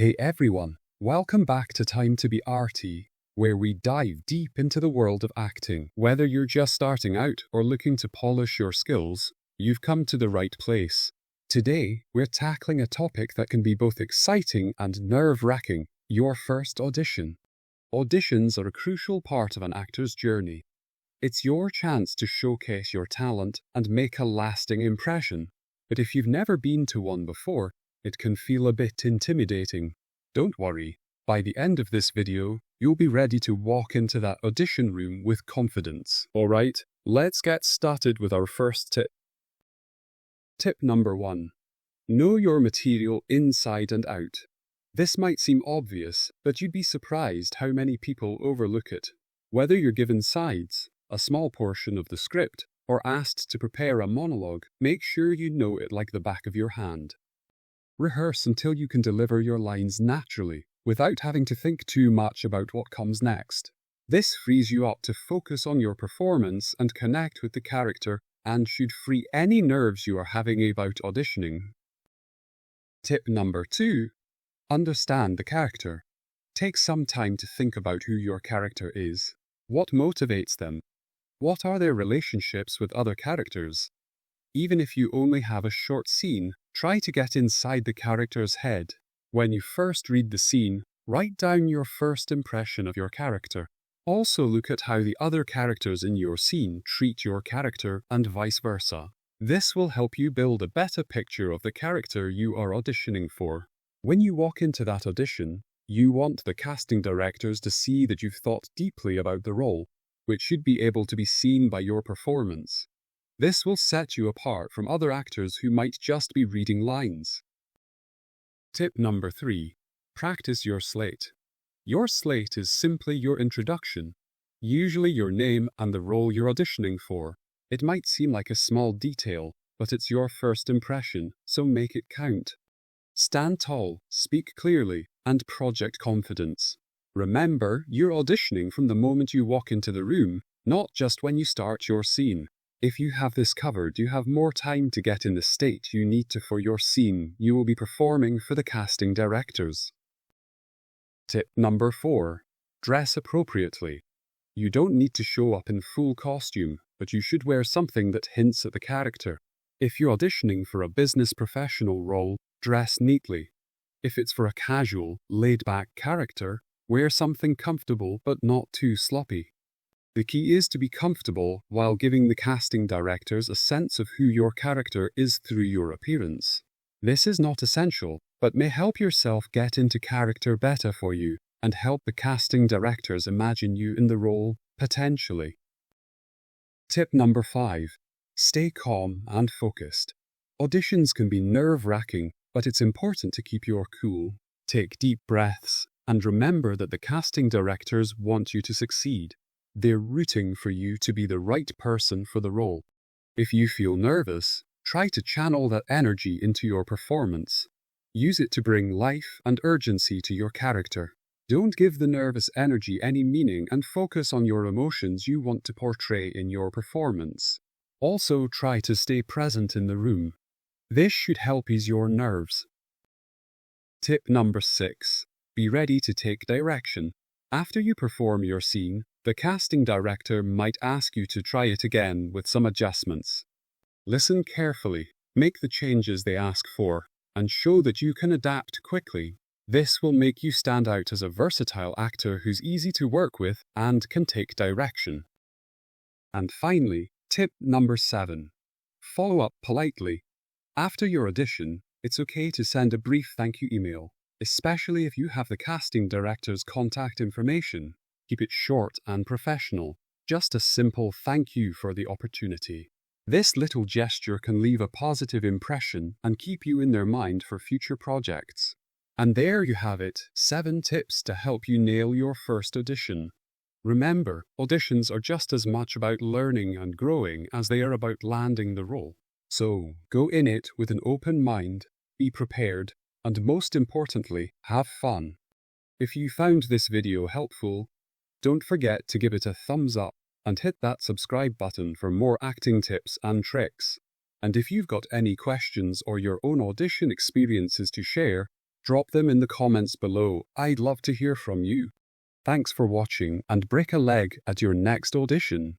Hey everyone, welcome back to Time to be Arty, where we dive deep into the world of acting. Whether you're just starting out or looking to polish your skills, you've come to the right place. Today, we're tackling a topic that can be both exciting and nerve-wracking: your first audition. Auditions are a crucial part of an actor's journey. It's your chance to showcase your talent and make a lasting impression. But if you've never been to one before, it can feel a bit intimidating. Don't worry, by the end of this video, you'll be ready to walk into that audition room with confidence. Alright, let's get started with our first tip. Tip number 1. Know your material inside and out. This might seem obvious, but you'd be surprised how many people overlook it. Whether you're given sides, a small portion of the script, or asked to prepare a monologue, make sure you know it like the back of your hand. Rehearse until you can deliver your lines naturally, without having to think too much about what comes next. This frees you up to focus on your performance and connect with the character, and should free any nerves you are having about auditioning. Tip number 2. Understand the character. Take some time to think about who your character is. What motivates them? What are their relationships with other characters? Even if you only have a short scene, try to get inside the character's head. When you first read the scene, write down your first impression of your character. Also look at how the other characters in your scene treat your character and vice versa. This will help you build a better picture of the character you are auditioning for. When you walk into that audition, you want the casting directors to see that you've thought deeply about the role, which should be able to be seen by your performance. This will set you apart from other actors who might just be reading lines. Tip number 3. Practice your slate. Your slate is simply your introduction, usually your name and the role you're auditioning for. It might seem like a small detail, but it's your first impression, so make it count. Stand tall, speak clearly, and project confidence. Remember, you're auditioning from the moment you walk into the room, not just when you start your scene. If you have this covered, you have more time to get in the state you need to for your scene you will be performing for the casting directors. Tip number 4. Dress appropriately. You don't need to show up in full costume, but you should wear something that hints at the character. If you're auditioning for a business professional role, dress neatly. If it's for a casual, laid-back character, wear something comfortable but not too sloppy. The key is to be comfortable while giving the casting directors a sense of who your character is through your appearance. This is not essential, but may help yourself get into character better for you, and help the casting directors imagine you in the role, potentially. Tip number 5. Stay calm and focused. Auditions can be nerve-wracking, but it's important to keep your cool. Take deep breaths, and remember that the casting directors want you to succeed. They're rooting for you to be the right person for the role. If you feel nervous, try to channel that energy into your performance. Use it to bring life and urgency to your character. Don't give the nervous energy any meaning and focus on your emotions you want to portray in your performance. Also, try to stay present in the room. This should help ease your nerves. Tip number 6. Be ready to take direction. After you perform your scene, the casting director might ask you to try it again with some adjustments. Listen carefully, make the changes they ask for, and show that you can adapt quickly. This will make you stand out as a versatile actor who's easy to work with and can take direction. And finally, tip number 7. Follow up politely. After your audition, it's okay to send a brief thank you email, especially if you have the casting director's contact information. Keep it short and professional, just a simple thank you for the opportunity. This little gesture can leave a positive impression and keep you in their mind for future projects. And there you have it, 7 tips to help you nail your first audition. Remember, auditions are just as much about learning and growing as they are about landing the role. So, go in it with an open mind, be prepared, and most importantly, have fun. If you found this video helpful, don't forget to give it a thumbs up and hit that subscribe button for more acting tips and tricks. And if you've got any questions or your own audition experiences to share, Drop them in the comments below. I'd love to hear from you. Thanks for watching and break a leg at your next audition.